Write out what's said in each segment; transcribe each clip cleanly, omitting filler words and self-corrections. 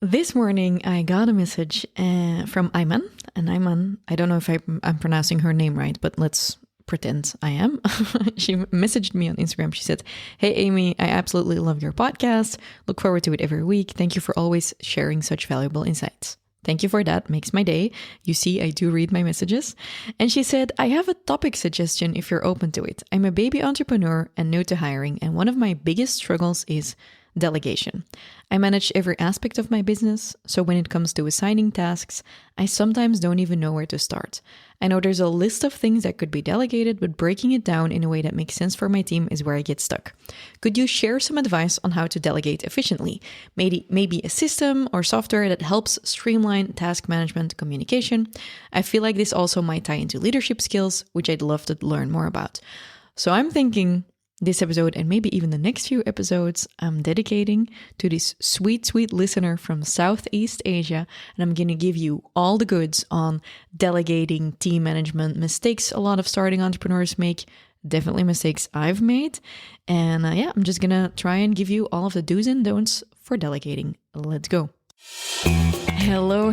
This morning, I got a message from Ayman. And Ayman, I don't know if I'm pronouncing her name right, but let's pretend I am. She messaged me on Instagram. She said, "Hey, Amy, I absolutely love your podcast. Look forward to it every week. Thank you for always sharing such valuable insights." Thank you for that. Makes my day. You see, I do read my messages. And she said, "I have a topic suggestion if you're open to it. I'm a baby entrepreneur and new to hiring, and one of my biggest struggles is delegation. I manage every aspect of my business, so when it comes to assigning tasks, I sometimes don't even know where to start. I know there's a list of things that could be delegated, but breaking it down in a way that makes sense for my team is where I get stuck. Could you share some advice on how to delegate efficiently? Maybe a system or software that helps streamline task management communication. I feel like this also might tie into leadership skills, which I'd love to learn more about." So I'm thinking this episode, and maybe even the next few episodes, I'm dedicating to this sweet, sweet listener from Southeast Asia. And I'm going to give you all the goods on delegating, team management, mistakes a lot of starting entrepreneurs make, definitely mistakes I've made. And I'm just going to try and give you all of the do's and don'ts for delegating. Let's go. Hello,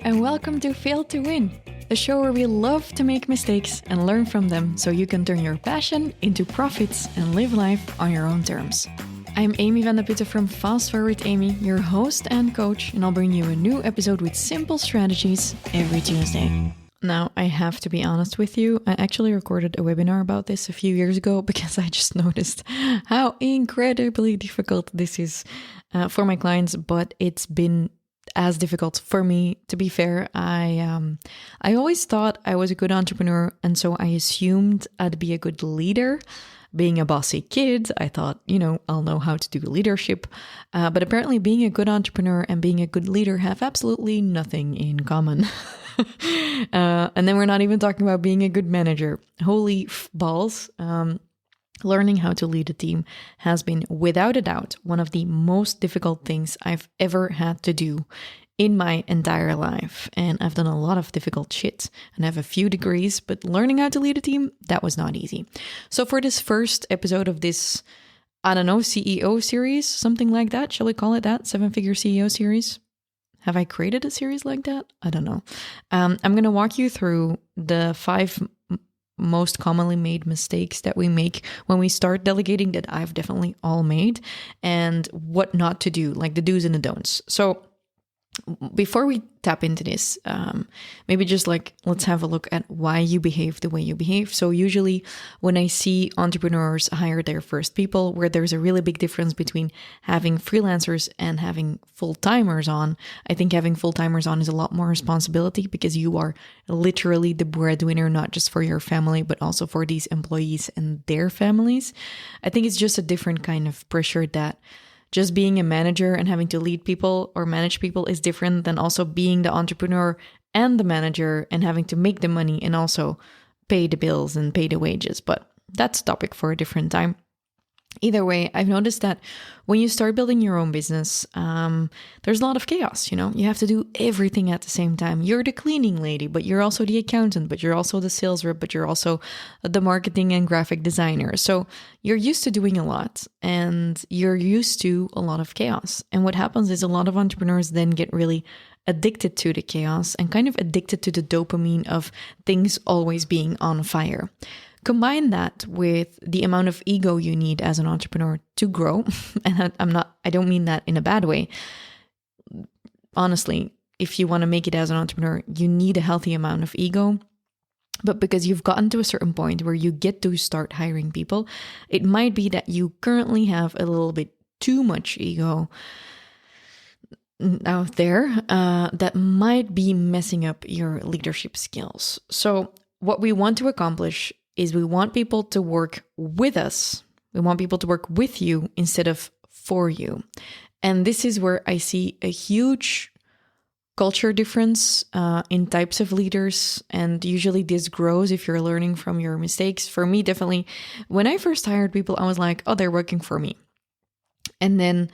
and welcome to Fail to Win, the show where we love to make mistakes and learn from them so you can turn your passion into profits and live life on your own terms. I'm Amy van der Putten from FastForwardAmy, your host and coach, and I'll bring you a new episode with simple strategies every Tuesday. Now, I have to be honest with you, I actually recorded a webinar about this a few years ago because I just noticed how incredibly difficult this is for my clients, but it's been as difficult for me. To be fair, I always thought I was a good entrepreneur, and so I assumed I'd be a good leader. Being a bossy kid, I thought, I'll know how to do leadership. But apparently being a good entrepreneur and being a good leader have absolutely nothing in common. And then we're not even talking about being a good manager. Holy balls. Learning how to lead a team has been, without a doubt, one of the most difficult things I've ever had to do in my entire life. And I've done a lot of difficult shit and I have a few degrees, but learning how to lead a team, that was not easy. So for this first episode of this, CEO series, something like that, shall we call it that? 7-figure CEO series? Have I created a series like that? I don't know. I'm going to walk you through the 5 most commonly made mistakes that we make when we start delegating that I've definitely all made, and what not to do, like the do's and the don'ts. So before we tap into this, maybe just let's have a look at why you behave the way you behave. So usually when I see entrepreneurs hire their first people, where there's a really big difference between having freelancers and having full-timers on, I think having full-timers on is a lot more responsibility because you are literally the breadwinner, not just for your family, but also for these employees and their families. I think it's just a different kind of pressure that just being a manager and having to lead people or manage people is different than also being the entrepreneur and the manager and having to make the money and also pay the bills and pay the wages. But that's a topic for a different time. Either way, I've noticed that when you start building your own business, there's a lot of chaos. You have to do everything at the same time. You're the cleaning lady, but you're also the accountant, but you're also the sales rep, but you're also the marketing and graphic designer. So you're used to doing a lot and you're used to a lot of chaos. And what happens is a lot of entrepreneurs then get really addicted to the chaos and kind of addicted to the dopamine of things always being on fire. Combine that with the amount of ego you need as an entrepreneur to grow. And I don't mean that in a bad way. Honestly, if you want to make it as an entrepreneur, you need a healthy amount of ego. But because you've gotten to a certain point where you get to start hiring people, it might be that you currently have a little bit too much ego out there that might be messing up your leadership skills. So what we want to accomplish is we want people to work with us. We want people to work with you instead of for you. And this is where I see a huge culture difference in types of leaders. And usually this grows if you're learning from your mistakes. For me, definitely, when I first hired people, I was like, oh, they're working for me. And then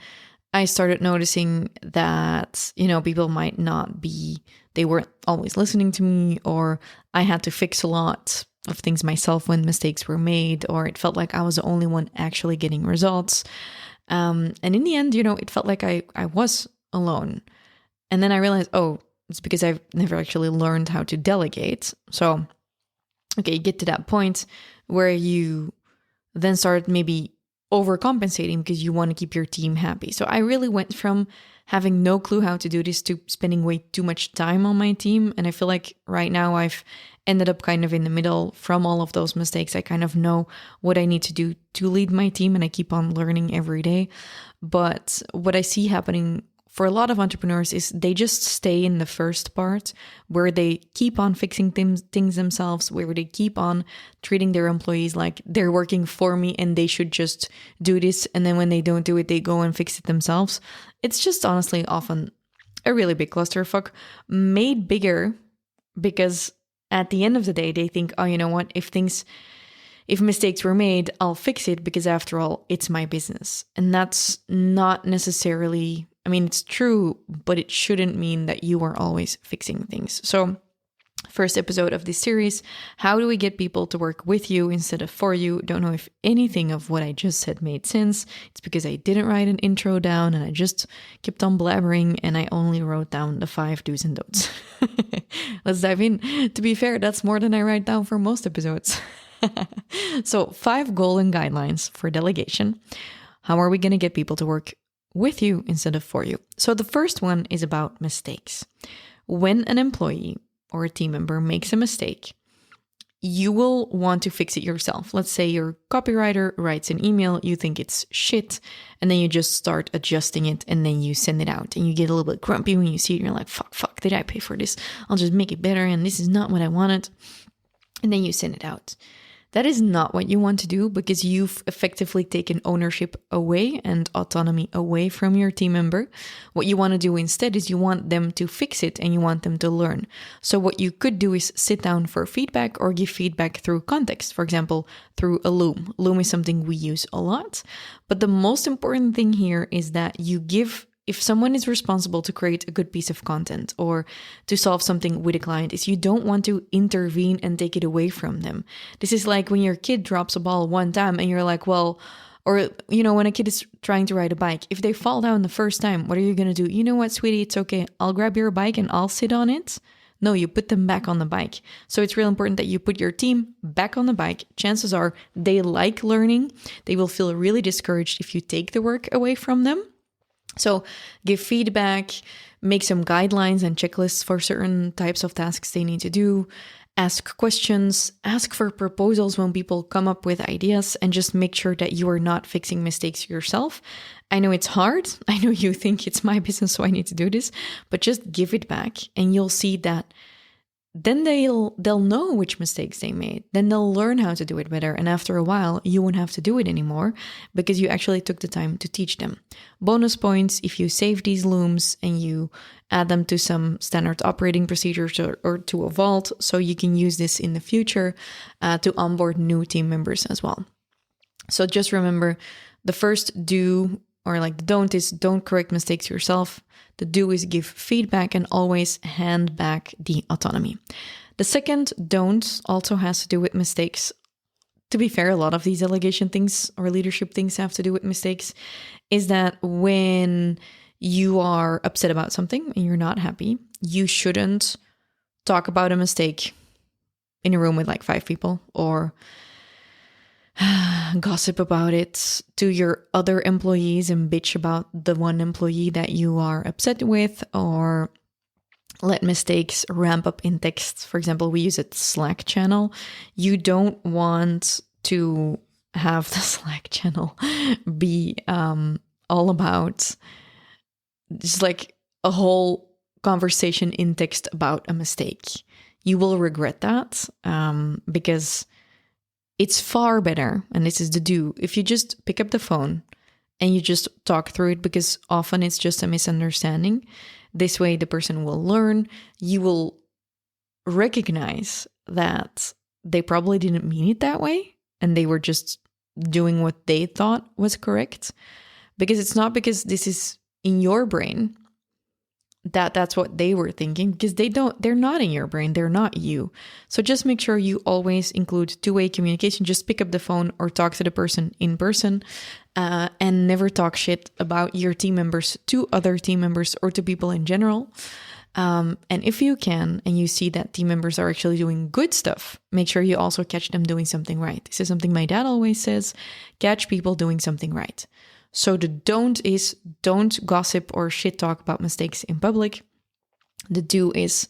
I started noticing that, people might not be, they weren't always listening to me, or I had to fix a lot of things myself when mistakes were made, or it felt like I was the only one actually getting results. And in the end, it felt like I was alone. And then I realized, oh, it's because I've never actually learned how to delegate. So, okay, you get to that point where you then start maybe overcompensating because you want to keep your team happy. So I really went from having no clue how to do this to spending way too much time on my team. And I feel like right now I've ended up kind of in the middle from all of those mistakes. I kind of know what I need to do to lead my team, and I keep on learning every day. But what I see happening for a lot of entrepreneurs is they just stay in the first part where they keep on fixing things themselves, where they keep on treating their employees like they're working for me and they should just do this. And then when they don't do it, they go and fix it themselves. It's just honestly often a really big clusterfuck, made bigger because at the end of the day, they think, oh, you know what, if mistakes were made, I'll fix it because after all, it's my business. And that's not necessarily, I mean, it's true, but it shouldn't mean that you are always fixing things. So first episode of this series, how do we get people to work with you instead of for you? Don't know if anything of what I just said made sense. It's because I didn't write an intro down and I just kept on blabbering and I only wrote down the 5 do's and don'ts. Let's dive in. To be fair, that's more than I write down for most episodes. So 5 golden guidelines for delegation. How are we going to get people to work with you instead of for you? So the first one is about mistakes. When an employee or a team member makes a mistake, you will want to fix it yourself. Let's say your copywriter writes an email, you think it's shit, and then you just start adjusting it and then you send it out. And you get a little bit grumpy when you see it and you're like, fuck, did I pay for this? I'll just make it better and this is not what I wanted. And then you send it out. That is not what you want to do because you've effectively taken ownership away and autonomy away from your team member. What you want to do instead is you want them to fix it and you want them to learn. So what you could do is sit down for feedback or give feedback through context. For example, through a loom. Loom is something we use a lot. But the most important thing here is that you give, if someone is responsible to create a good piece of content or to solve something with a client, is you don't want to intervene and take it away from them. This is like when your kid drops a ball one time and you're like, well, or, you know, when a kid is trying to ride a bike, if they fall down the first time, what are you going to do? You know what, sweetie, it's okay. I'll grab your bike and I'll sit on it. No, you put them back on the bike. So it's real important that you put your team back on the bike. Chances are they like learning. They will feel really discouraged if you take the work away from them. So give feedback, make some guidelines and checklists for certain types of tasks they need to do, ask questions, ask for proposals when people come up with ideas, and just make sure that you are not fixing mistakes yourself. I know it's hard. I know you think it's my business, so I need to do this, but just give it back and you'll see that then they'll know which mistakes they made. Then they'll learn how to do it better. And after a while, you won't have to do it anymore because you actually took the time to teach them. Bonus points if you save these looms and you add them to some standard operating procedures or to a vault, so you can use this in the future to onboard new team members as well. So just remember, the first do, or like the don't, is don't correct mistakes yourself. The do is give feedback and always hand back the autonomy. The second don't also has to do with mistakes. To be fair, a lot of these delegation things or leadership things have to do with mistakes, is that when you are upset about something and you're not happy, you shouldn't talk about a mistake in a room with like 5 people or gossip about it to your other employees and bitch about the one employee that you are upset with, or let mistakes ramp up in text. For example, we use a Slack channel. You don't want to have the Slack channel be all about just like a whole conversation in text about a mistake. You will regret that because it's far better, and this is the do, if you just pick up the phone and you just talk through it, because often it's just a misunderstanding. This way the person will learn. You will recognize that they probably didn't mean it that way and they were just doing what they thought was correct. Because it's not because this is in your brain that's what they were thinking, because they're not in your brain. They're not you. So just make sure you always include two-way communication. Just pick up the phone or talk to the person in person, and never talk shit about your team members to other team members or to people in general. And if you can, and you see that team members are actually doing good stuff, make sure you also catch them doing something right. This is something my dad always says: catch people doing something right. So the don't is don't gossip or shit talk about mistakes in public. The do is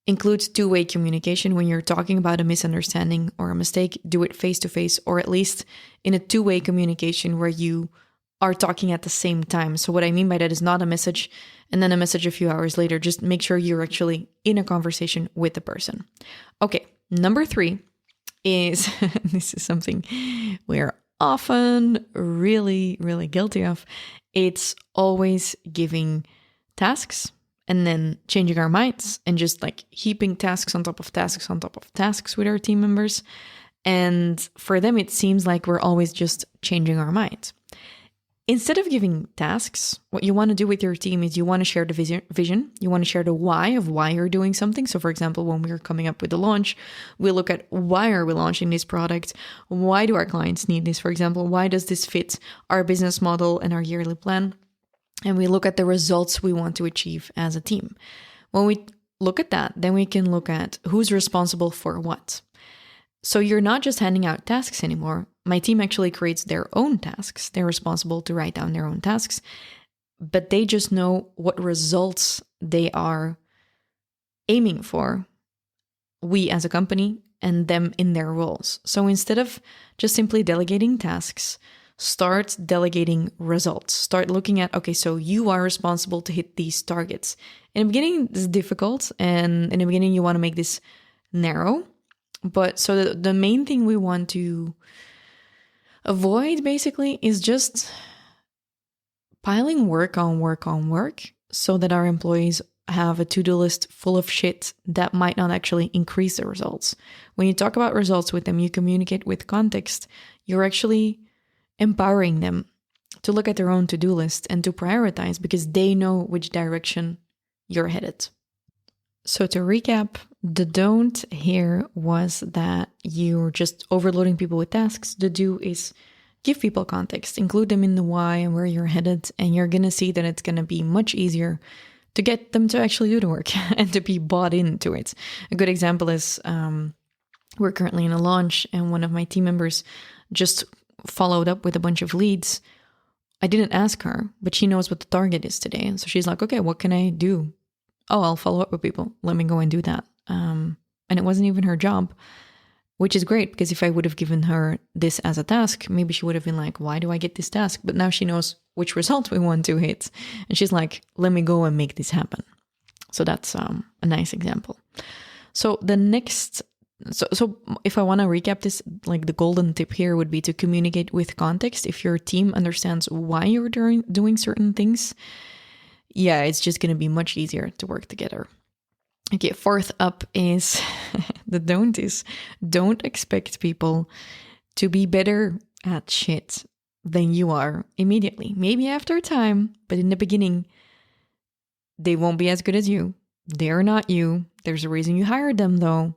include two-way communication. When you're talking about a misunderstanding or a mistake, do it face-to-face, or at least in a two-way communication where you are talking at the same time. So what I mean by that is not a message and then a message a few hours later. Just make sure you're actually in a conversation with the person. Okay, number 3 is, this is something we're often really, really guilty of. It's always giving tasks and then changing our minds and just like heaping tasks on top of tasks on top of tasks with our team members. And for them, it seems like we're always just changing our minds. Instead of giving tasks, what you want to do with your team is you want to share the vision. You want to share the why of why you're doing something. So for example, when we're coming up with the launch, we look at why are we launching this product? Why do our clients need this? For example, why does this fit our business model and our yearly plan? And we look at the results we want to achieve as a team. When we look at that, then we can look at who's responsible for what. So you're not just handing out tasks anymore. My team actually creates their own tasks. They're responsible to write down their own tasks, but they just know what results they are aiming for, we as a company, and them in their roles. So instead of just simply delegating tasks, start delegating results. Start looking at, okay, so you are responsible to hit these targets. In the beginning, this is difficult, and in the beginning, you want to make this narrow. But so the main thing we want to avoid basically is just piling work on work on work so that our employees have a to-do list full of shit that might not actually increase the results. When you talk about results with them, you communicate with context. You're actually empowering them to look at their own to-do list and to prioritize because they know which direction you're headed. So to recap, the don't here was that you're just overloading people with tasks. The do is give people context, include them in the why and where you're headed, and you're going to see that it's going to be much easier to get them to actually do the work and to be bought into it. A good example is we're currently in a launch and one of my team members just followed up with a bunch of leads. I didn't ask her, but she knows what the target is today. And so she's like, okay, what can I do? Oh, I'll follow up with people. Let me go and do that. And it wasn't even her job, which is great because if I would have given her this as a task, maybe she would have been like, why do I get this task? But now she knows which result we want to hit. And she's like, let me go and make this happen. So that's a nice example. So the next, so if I want to recap this, like the golden tip here would be to communicate with context. If your team understands why you're doing certain things, yeah, it's just going to be much easier to work together. Okay, fourth up is the don't is don't expect people to be better at shit than you are immediately. Maybe after time, but in the beginning, they won't be as good as you. They're not you. There's a reason you hired them though.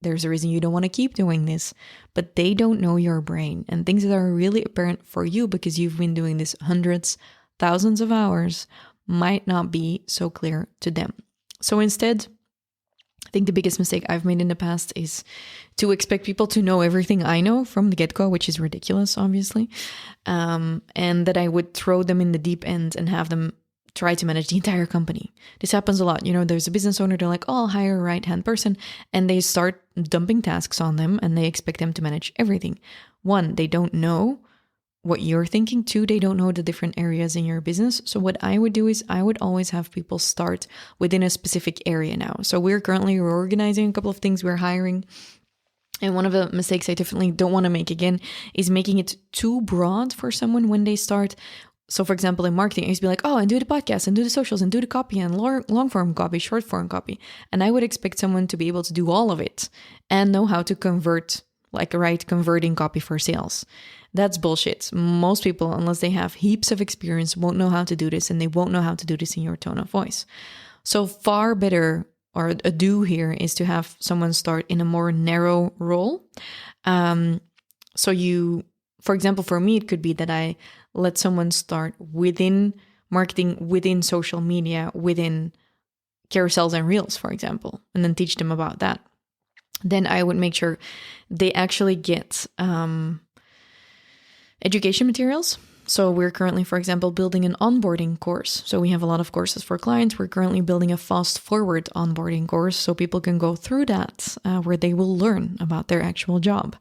There's a reason you don't want to keep doing this, but they don't know your brain and things that are really apparent for you because you've been doing this hundreds, thousands of hours might not be so clear to them. So instead, I think the biggest mistake I've made in the past is to expect people to know everything I know from the get-go, which is ridiculous, obviously, and that I would throw them in the deep end and have them try to manage the entire company. This happens a lot. You know, there's a business owner, they're like, oh, I'll hire a right-hand person, and they start dumping tasks on them, and they expect them to manage everything. One, they don't know what you're thinking. Two, they don't know the different areas in your business. So what I would do is I would always have people start within a specific area now. So we're currently reorganizing a couple of things we're hiring. And one of the mistakes I definitely don't want to make again is making it too broad for someone when they start. So for example, in marketing, I used to be like, oh, and do the podcast and do the socials and do the copy and long form copy, short form copy. And I would expect someone to be able to do all of it and know how to convert, like write converting copy for sales. That's bullshit. Most people, unless they have heaps of experience, won't know how to do this, and they won't know how to do this in your tone of voice. So far better, or a do here is to have someone start in a more narrow role. So you, for example, for me, it could be that I let someone start within marketing, within social media, within carousels and reels, for example, and then teach them about that. Then I would make sure they actually get education materials. So we're currently, for example, building an onboarding course. So we have a lot of courses for clients. We're currently building a fast forward onboarding course so people can go through that, where they will learn about their actual job.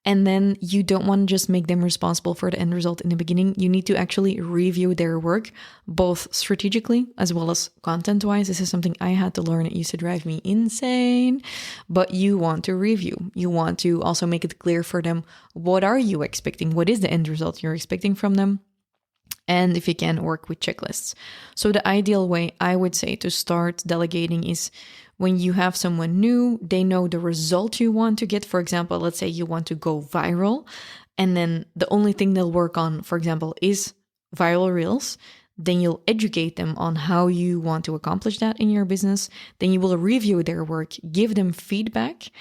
And then you don't want to just make them responsible for the end result in the beginning. You need to actually review their work, both strategically as well as content-wise. This is something I had to learn. It used to drive me insane. But you want to review. You want to also make it clear for them, what are you expecting? What is the end result you're expecting from them? And if you can, work with checklists. So the ideal way, I would say, to start delegating is when you have someone new, they know the result you want to get. For example, let's say you want to go viral, and then the only thing they'll work on, for example, is viral reels. Then you'll educate them on how you want to accomplish that in your business. Then you will review their work, give them feedback,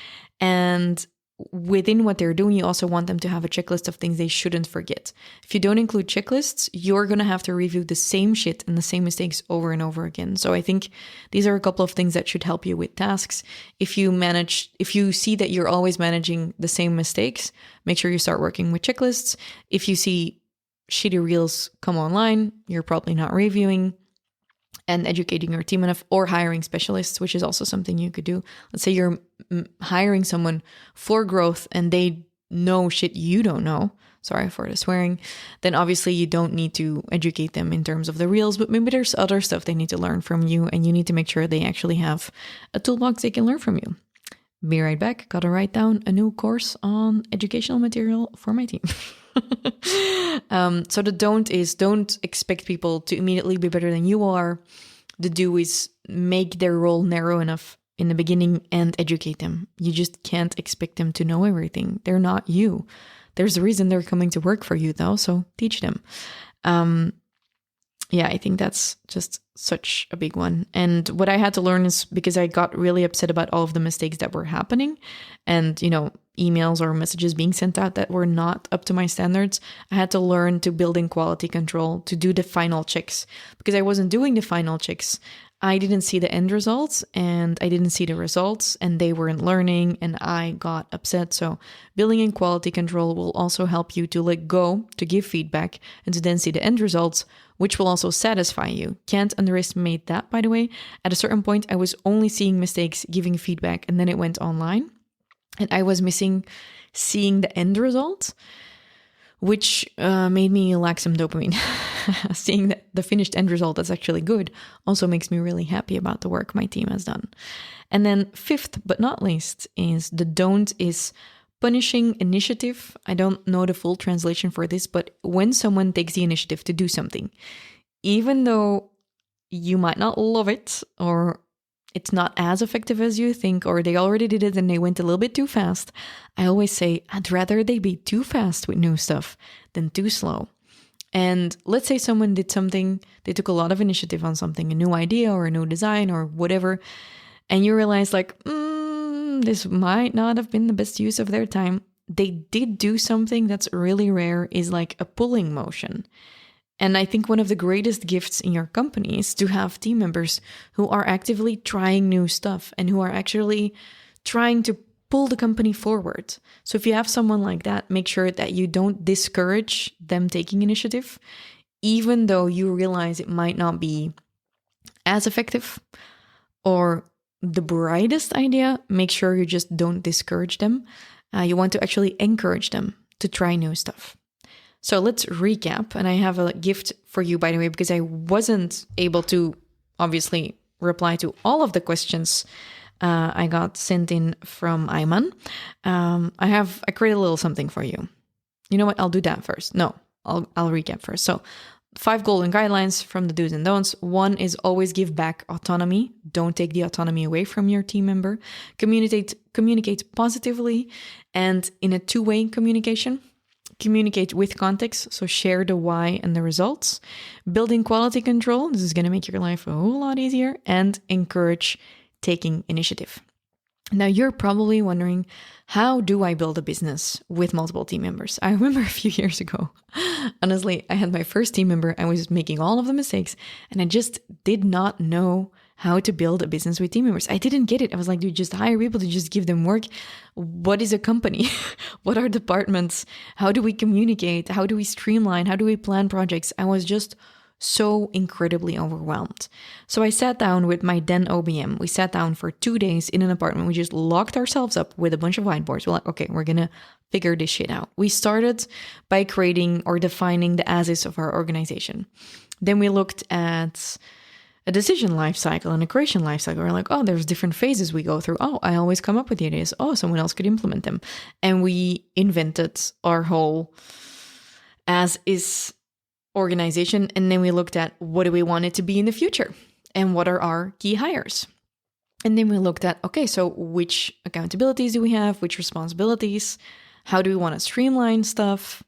and within what they're doing, you also want them to have a checklist of things they shouldn't forget. If you don't include checklists, you're going to have to review the same shit and the same mistakes over and over again. So I think these are a couple of things that should help you with tasks. If you see that you're always managing the same mistakes, make sure you start working with checklists. If you see shitty reels come online, you're probably not reviewing and educating your team enough, or hiring specialists, which is also something you could do. Let's say you're hiring someone for growth and they know shit you don't know. Sorry for the swearing. Then obviously you don't need to educate them in terms of the reels, but maybe there's other stuff they need to learn from you, and you need to make sure they actually have a toolbox they can learn from you. Be right back. Gotta write down a new course on educational material for my team. So the don't is, don't expect people to immediately be better than you are. The do is, make their role narrow enough in the beginning and educate them. You just can't expect them to know everything. They're not you. There's a reason they're coming to work for you though, so teach them. Yeah, I think that's just such a big one. And what I had to learn is, because I got really upset about all of the mistakes that were happening and, emails or messages being sent out that were not up to my standards, I had to learn to build in quality control, to do the final checks. Because I wasn't doing the final checks, I didn't see the end results and I didn't see the results, and they weren't learning, and I got upset. So building in quality control will also help you to let go, to give feedback, and to then see the end results, which will also satisfy you. Can't underestimate that, by the way. At a certain point, I was only seeing mistakes, giving feedback, and then it went online. And I was missing seeing the end result, which made me lack some dopamine. Seeing that the finished end result that's actually good also makes me really happy about the work my team has done. And then fifth, but not least, is the don't is punishing initiative. I don't know the full translation for this, but when someone takes the initiative to do something, even though you might not love it, or it's not as effective as you think, or they already did it and they went a little bit too fast, I always say I'd rather they be too fast with new stuff than too slow. And let's say someone did something, they took a lot of initiative on something, a new idea or a new design or whatever, and you realize this might not have been the best use of their time. They did do something that's really rare, is like a pulling motion. And I think one of the greatest gifts in your company is to have team members who are actively trying new stuff and who are actually trying to pull the company forward. So if you have someone like that, make sure that you don't discourage them taking initiative, even though you realize it might not be as effective or the brightest idea. Make sure you just don't discourage them. You want to actually encourage them to try new stuff. So let's recap. And I have a gift for you, by the way, because I wasn't able to obviously reply to all of the questions I got sent in from Ayman. I created a little something for you. You know what? I'll do that first. No, I'll recap first. So 5 golden guidelines from the do's and don'ts. 1 is always give back autonomy. Don't take the autonomy away from your team member. Communicate positively and in a 2-way communication. communicate with context, so share the why and the results, building quality control, this is going to make your life a whole lot easier, and encourage taking initiative. Now, you're probably wondering, how do I build a business with multiple team members? I remember a few years ago, honestly, I had my first team member. I was making all of the mistakes and I just did not know how to build a business with team members. I didn't get it. I was like, dude, just hire people to just give them work. What is a company? What are departments? How do we communicate? How do we streamline? How do we plan projects? I was just so incredibly overwhelmed. So I sat down with my then OBM. We sat down for 2 days in an apartment. We just locked ourselves up with a bunch of whiteboards. We're like, okay, we're going to figure this shit out. We started by creating or defining the as-is of our organization. Then we looked at a decision life cycle and a creation life cycle. We're like, oh, there's different phases we go through. Oh, I always come up with the ideas. Oh, someone else could implement them. And we invented our whole as-is organization. And then we looked at what do we want it to be in the future and what are our key hires. And then we looked at, okay, so which accountabilities do we have? Which responsibilities? How do we want to streamline stuff?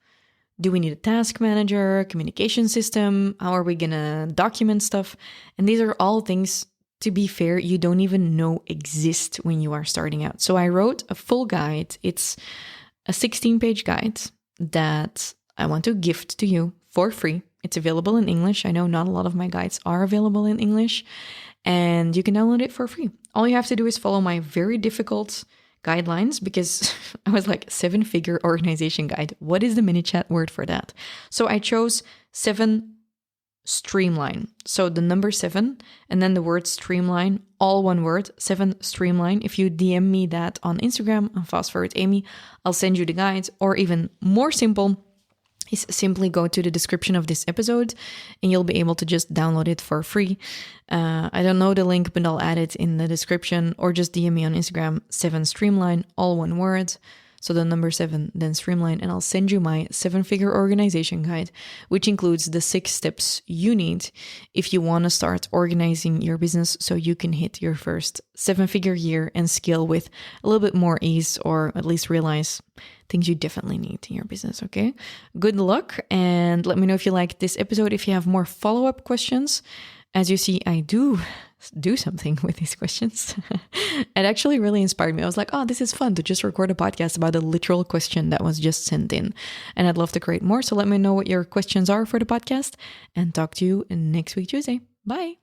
Do we need a task manager, communication system? How are we going to document stuff? And these are all things, to be fair, you don't even know exist when you are starting out. So I wrote a full guide. It's a 16-page guide that I want to gift to you for free. It's available in English. I know not a lot of my guides are available in English, and you can download it for free. All you have to do is follow my very difficult guidelines, because I was like, 7-figure organization guide. What is the ManyChat word for that? So I chose 7 streamline. So the number 7 and then the word streamline, all one word, 7 streamline. If you DM me that on Instagram, on FastForwardAmy, I'll send you the guide. Or even more simple, is simply go to the description of this episode and you'll be able to just download it for free. I don't know the link, but I'll add it in the description, or just DM me on Instagram, 7 streamline, all one word. So the number 7, then streamline, and I'll send you my 7-figure organization guide, which includes the 6 steps you need if you want to start organizing your business so you can hit your first 7-figure year and scale with a little bit more ease, or at least realize things you definitely need in your business, okay? Good luck, and let me know if you liked this episode. If you have more follow-up questions, as you see, I do something with these questions. It actually really inspired me. I was like, oh, this is fun to just record a podcast about a literal question that was just sent in. And I'd love to create more. So let me know what your questions are for the podcast, and talk to you next week, Tuesday. Bye.